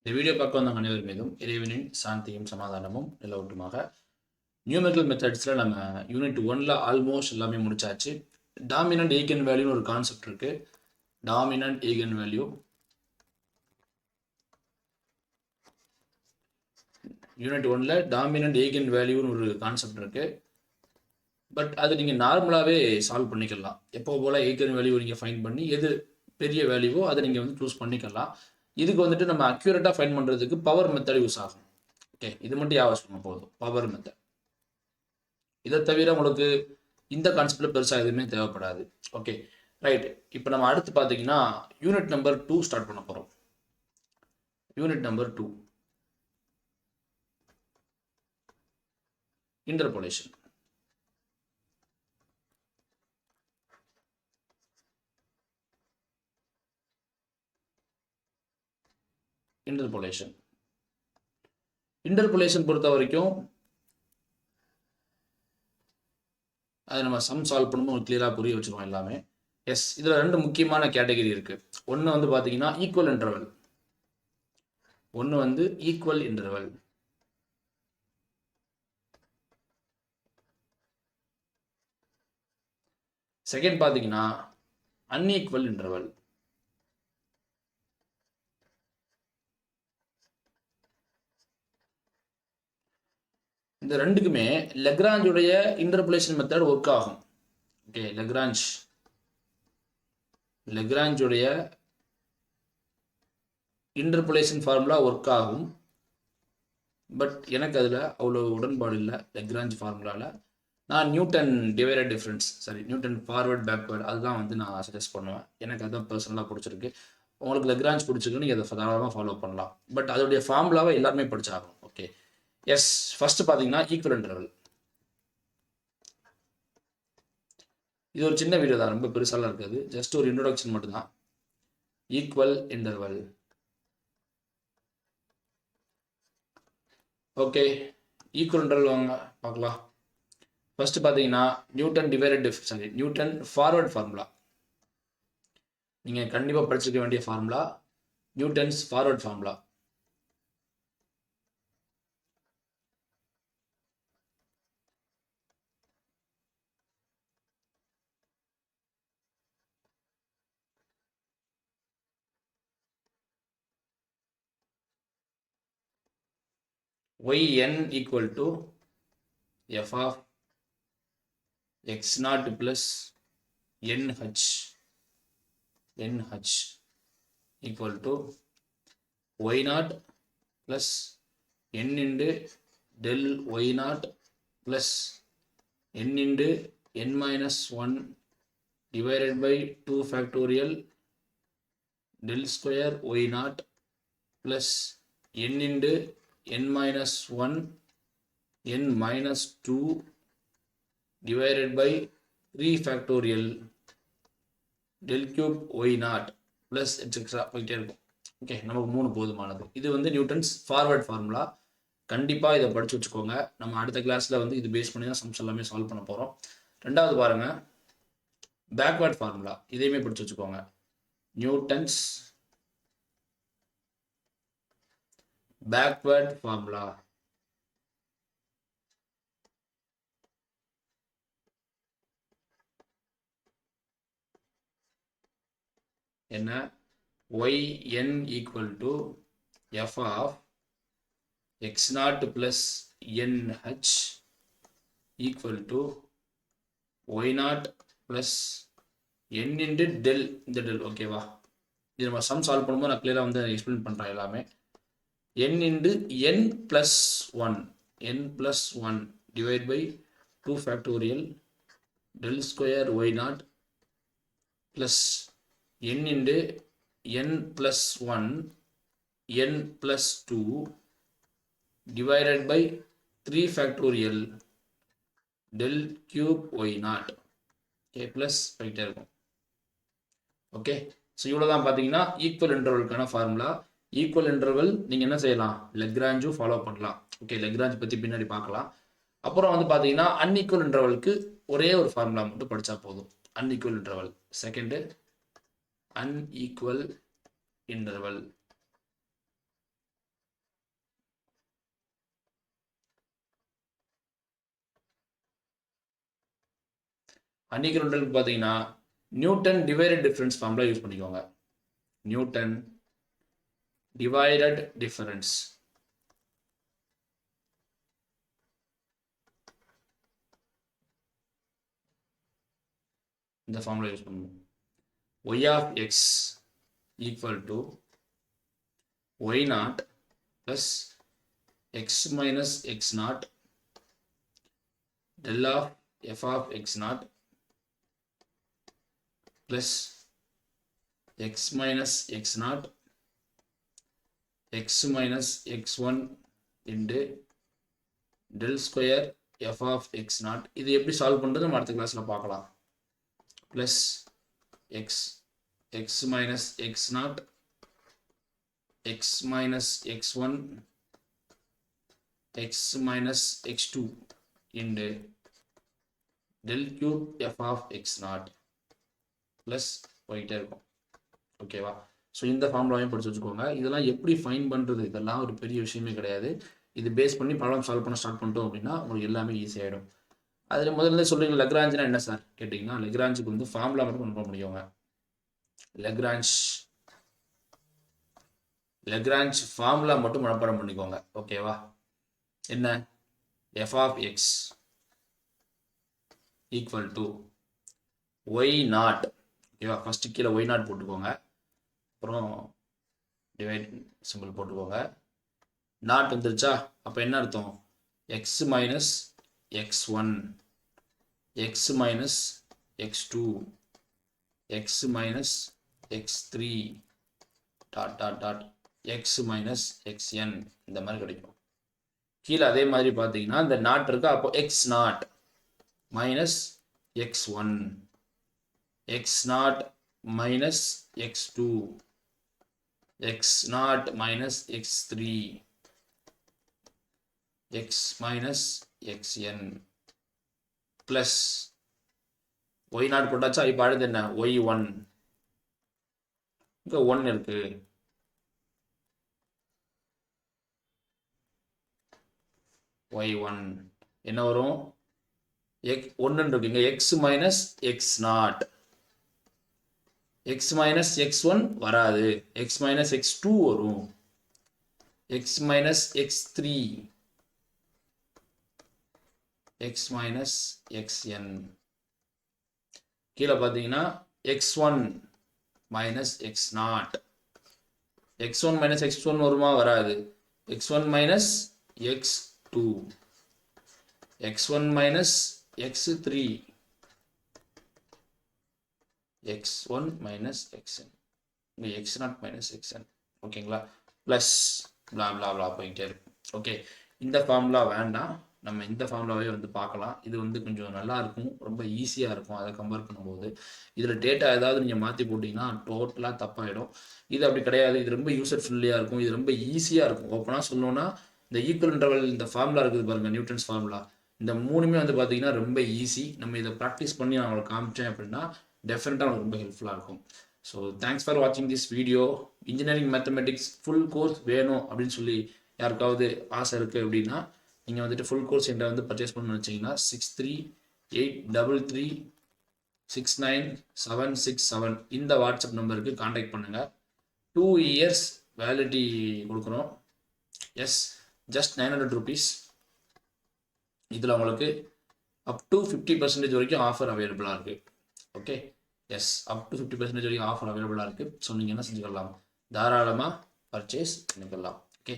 இந்த வீடியோ பார்க்க வந்த அனைவர் மீதும் இறைவனின் சாந்தியும் சமாதானமும் நிலவட்டுமாக. நியூமெரிக்கல் மெத்தட்ஸில் நம்ம யூனிட் 1ல் ஆல்மோஸ்ட் எல்லாமே முடிச்சாச்சு. டாமினன்ட் ஈகன் வேல்யூன்னு ஒரு கான்செப்ட் இருக்குது. டாமினன்ட் ஈகன் வேல்யூ யூனிட் 1ல் டாமினன்ட் ஈகன் வேல்யூன்னு ஒரு கான்செப்ட் இருக்குது. பட் அது நீங்கள் நார்மலாகவே சால்வ் பண்ணிக்கலாம். எப்போ போல் ஈகன் வேல்யூ நீங்கள் ஃபைண்ட் பண்ணி எது பெரிய வேல்யூவோ அதை நீங்கள் வந்து சூஸ் பண்ணிக்கலாம். இதுக்கு வந்துட்டு நம்ம அக்யூரேட்டாக ஃபைண்ட் பண்ணுறதுக்கு பவர் மெத்தட் யூஸ் ஆகும். ஓகே, இது மட்டும் ஞாபகம் போதும், பவர் மெத்தட். இதை தவிர உங்களுக்கு இந்த கான்செப்டில் பெருசாக எதுவுமே தேவைப்படாது. Okay right. இப்போ நம்ம அடுத்து பார்த்தீங்கன்னா யூனிட் நம்பர் 2 ஸ்டார்ட் பண்ண போகிறோம். Unit number 2 interpolation. இன்டர்போலேஷன் பொறுத்த வரைக்கும் அதை நம்ம சம் சால்வ் பண்ணும்போது கிளியராக புரிய வச்சுருவோம் எல்லாமே. எஸ், இதில் ரெண்டு முக்கியமான கேட்டகரி இருக்குது. ஒன்று வந்து பார்த்தீங்கன்னா ஈக்குவல் இன்டர்வல். செகண்ட் பார்த்தீங்கன்னா அன்ஈக்குவல் இன்டர்வல். இந்த ரெண்டுக்குமே லெக்ராஞ்சுடைய இன்டர்போலேஷன் மெத்தட் ஒர்க் ஆகும். ஓகே, லெக்ராஞ்சுடைய இன்டர்போலேஷன் ஃபார்முலா ஒர்க் ஆகும். பட் எனக்கு அதில் அவ்வளோ உடன்பாடு இல்லை. லெக்ராஞ்ச் ஃபார்முலாவில் நான் Newton divided difference, Newton forward backward அதுதான் வந்து நான் சஜஸ்ட் பண்ணுவேன். எனக்கு அதுதான் பர்சனலாக பிடிச்சிருக்கு. உங்களுக்கு லெக்ராஞ்ச் பிடிச்சிருக்குன்னு நீங்கள் அதை தாராளமாக ஃபாலோ பண்ணலாம். பட் அதோடைய ஃபார்முலாவை எல்லாருமே படிச்சாகும். ஓகே எஸ், ஃபர்ஸ்ட் பார்த்தீங்கன்னா ஈக்குவல் இன்டர்வல். இது ஒரு சின்ன வீடியோ தான், ரொம்ப பெருசாலாம் இருக்காது. ஜஸ்ட் ஒரு இன்ட்ரோடக்ஷன் மட்டும்தான். Equal interval. Okay, equal interval வாங்க பார்க்கலாம். ஃபர்ஸ்ட் பார்த்தீங்கன்னா நியூட்டன் ஃபார்வர்ட் ஃபார்முலா. நீங்கள் கண்டிப்பாக படிச்சிருக்க வேண்டிய formula Newton's forward formula. yn equal to f of x naught plus nh equal to y naught plus n into del y naught plus n into n minus 1 divided by 2 factorial del square y naught plus n into n minus 1 n minus 2 divided by 3 factorial del cube y naught plus etc. போயிட்டே இருக்கும். Okay, நமக்கு 3 போதுமானது. இது வந்து Newton's forward formula. கண்டிப்பாக இதை படித்து வச்சுக்கோங்க. நம்ம அடுத்த கிளாஸில் வந்து இது பேஸ் பண்ணி தான் சம்ஸ் எல்லாமே சால்வ் பண்ண போகிறோம். ரெண்டாவது பாருங்கள், பேக்வேர்ட் ஃபார்முலா. இதையுமே படித்து வச்சுக்கோங்க. Newton's backward formula. என்ன? yn equal to f of x naught plus nh equal to y naught plus n into del. இந்த del ஓகேவா? இது நம்ம சம் சால்வ் பண்ணும்போது நான் கிளியராக வந்து எக்ஸ்பிளைன் பண்ணுறேன் எல்லாமே. n into n plus 1 divided by 2 factorial del square y naught plus n into n plus 1 n plus 2 divided by 3 factorial del cube y naught. Okay, plus போயிட்டே இருக்கும். ஓகே, ஸோ இவ்வளோ தான் பார்த்தீங்கன்னா ஈக்குவல் இன்டர்வலுக்கான ஃபார்முலா. ஈக்குவல் இன்டர்வல் நீங்கள் என்ன செய்யலாம், லெக்ராஞ்சும் follow பண்ணலாம். Okay, Lagrange பற்றி பின்னாடி பார்க்கலாம். அப்புறம் வந்து பார்த்தீங்கன்னா அன்ஈக்குவல் இன்டர்வலுக்கு ஒரே ஒரு ஃபார்முலா மட்டும் படித்தா போதும். Unequal interval second unequal interval. அன்இக்குவலன்ட்க்கு பார்த்தீங்கன்னா Newton divided difference formula use பண்ணிக்கோங்க. நியூட்டன் டிவைடட் டிஃபரன்ஸ் இந்த ஃபார்முலா யூஸ் பண்ணணும். y of x equal to y naught plus x minus x naught del of f of x naught plus x minus x naught x minus x1 into del square f of x naught. இது எப்படி solve பண்றது நம்ம அடுத்த கிளாஸ்ல பார்க்கலாம். plus x minus x naught x minus x1 x minus x2 into del cube f of x naught plus போயிட்டே இருக்கும். ஓகேவா? ஸோ இந்த ஃபார்முலாவையும் படிச்சு வச்சுக்கோங்க. இதெல்லாம் எப்படி ஃபைன் பண்ணுறது, இதெல்லாம் ஒரு பெரிய விஷயமே கிடையாது. இது பேஸ் பண்ணி ப்ராப்ளம் சால்வ் பண்ண ஸ்டார்ட் பண்ணிட்டோம் அப்படின்னா உங்களுக்கு எல்லாமே ஈஸியாகிடும். அதில் முதல்ல சொல்லுங்க லெக்ராஞ்சுனா என்ன சார் கேட்டிங்கன்னா, லெக்ராஞ்சுக்கு வந்து ஃபார்முலா மட்டும் பண்ண முடியுங்க. லெக்ராஞ்ச் ஃபார்முலா மட்டும் மனப்பாடம் பண்ணிக்கோங்க. ஓகேவா? என்ன? f of x equal to y not. ஓகேவா? ஃபர்ஸ்ட் கீழே y நாட் போட்டுக்கோங்க, அப்புறம் டிவைட் சிம்பிள் போட்டுக்கோங்க. நாட் வந்துருச்சா? அப்போ என்ன அர்த்தம்? x minus x1 x minus x2 x minus x3 dot dot dot x minus xn இந்த மாதிரி கிடைக்கும். கீழே அதே மாதிரி பார்த்தீங்கன்னா இந்த நாட் இருக்கா, அப்போ x naught minus x1 x naught minus x2 x naught minus x3 x minus xn plus y naught போட்டாச்சா? இப்போ அடுத்து என்ன? y1 இங்கே 1 இருக்கு. y1 என்ன வரும்? 1 இருக்கு இங்கே, x minus x not. x minus x1 வராது, x மைனஸ் x2 வரும், x minus x3 x minus xn. கீழே பார்த்தீங்கன்னா x1 minus x0. x1 minus x1 வருமா? வராது. x1 minus x2 x1 minus x3 x1 minus xn இங்கே x0 minus xn. ஓகேங்களா? Plus blah blah blah போயிட்டே இருக்கும். Okay, இந்த ஃபார்முலா வேண்டாம், நம்ம இந்த ஃபார்முலாவே வந்து பார்க்கலாம். இது வந்து கொஞ்சம் நல்லா இருக்கும், ரொம்ப ஈஸியாக இருக்கும் அதை கம்பேர் பண்ணும்போது. இதில் டேட்டா ஏதாவது நீங்கள் மாற்றி போட்டிங்கன்னா டோட்டலாக தப்பாயிடும். இது அப்படி கிடையாது, இது ரொம்ப யூசர் ஃப்ரெண்ட்லியாக இருக்கும், இது ரொம்ப ஈஸியாக இருக்கும். ஓப்பனாக சொல்லணும்னா இந்த ஈக்குவல் இன்டர்வல் இந்த ஃபார்முலா இருக்குது பாருங்கள், நியூட்டன்ஸ் ஃபார்முலா, இந்த மூணுமே வந்து பார்த்தீங்கன்னா ரொம்ப ஈஸி. நம்ம இதை ப்ராக்டிஸ் பண்ணி நான் உங்களுக்கு காமிச்சேன் அப்படின்னா டெஃபினட்டாக உங்களுக்கு ரொம்ப ஹெல்ப்ஃபுல்லாக இருக்கும். ஸோ தேங்க்ஸ் ஃபார் வாட்சிங் this video. Engineering mathematics full course வேணும் அப்படின்னு சொல்லி யாருக்காவது ஆசை இருக்குது அப்படின்னா நீங்கள் வந்துட்டு ஃபுல் கோர்ஸ் என்கிட்ட வந்து பர்ச்சேஸ் பண்ணணும்னு வச்சிங்கன்னா 6383369767 இந்த வாட்ஸ்அப் நம்பருக்கு காண்டாக்ட் பண்ணுங்கள். 2 years வேலிடிட்டி கொடுக்குறோம். Yes, just 900 rupees. இதில் உங்களுக்கு அப் டு 50% வரைக்கும் ஆஃபர் அவைலபிளாக இருக்குது. ஓகே, எஸ், அப் டு 50% வரைக்கும் ஆஃபர் அவைலபிளாக இருக்குது. ஸோ நீங்கள் என்ன செஞ்சுக்கலாம், தாராளமாக பர்ச்சேஸ் பண்ணிக்கலாம். ஓகே,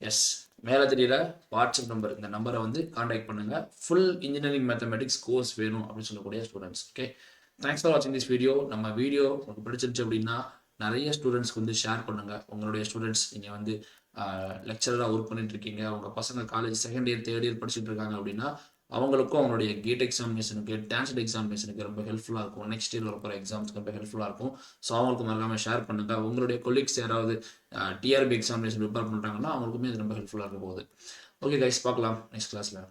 எஸ், மேலே தெரியல வாட்ஸ்அப் நம்பர், இந்த நம்பரை வந்து காண்டாக்ட் பண்ணுங்கள். ஃபுல் இன்ஜினியரிங் மேத்தமெட்டிக்ஸ் கோர்ஸ் வேணும் அப்படின்னு சொல்லக்கூடிய ஸ்டூடெண்ட்ஸ். ஓகே, தேங்க்ஸ் ஃபார் வாட்சிங் திஸ் வீடியோ. நம்ம வீடியோ உங்களுக்கு பிடிச்சிருச்சு அப்படின்னா நிறைய ஸ்டூடெண்ட்ஸ்க்கு வந்து ஷேர் பண்ணுங்கள். உங்களுடைய ஸ்டூடெண்ட்ஸ் நீங்கள் வந்து லெக்சரராக ஒர்க் பண்ணிட்டு இருக்கீங்க, உங்கள் பசங்க college second year third year படிச்சுட்டு இருக்காங்க அப்படின்னா அவங்களுக்கும் அவங்களுடைய கேட் எக்ஸாமினேஷனுக்கு டான்செட் எக்ஸாமினேஷனுக்கு ரொம்ப ஹெல்ப்ஃபுல்லாக இருக்கும். நெக்ஸ்ட் இயர் வரப்போகிற எக்ஸாம்ஸ்க்கு ரொம்ப ஹெல்ப்ஃபுல்லாக இருக்கும். ஸோ அவங்களுக்கு மறக்காமல் ஷேர் பண்ணுங்கள். உங்களுடைய கொலீக்ஸ் யாராவது டிஆர்பி எக்ஸாமினேஷன் ப்ரிப்பேர் பண்ணுறாங்கன்னா அவங்களுக்குமே அது ரொம்ப ஹெல்ப்ஃபுல்லாக இருக்க போகுது. ஓகே கைஸ், பார்க்கலாம் நெக்ஸ்ட் கிளாஸில்.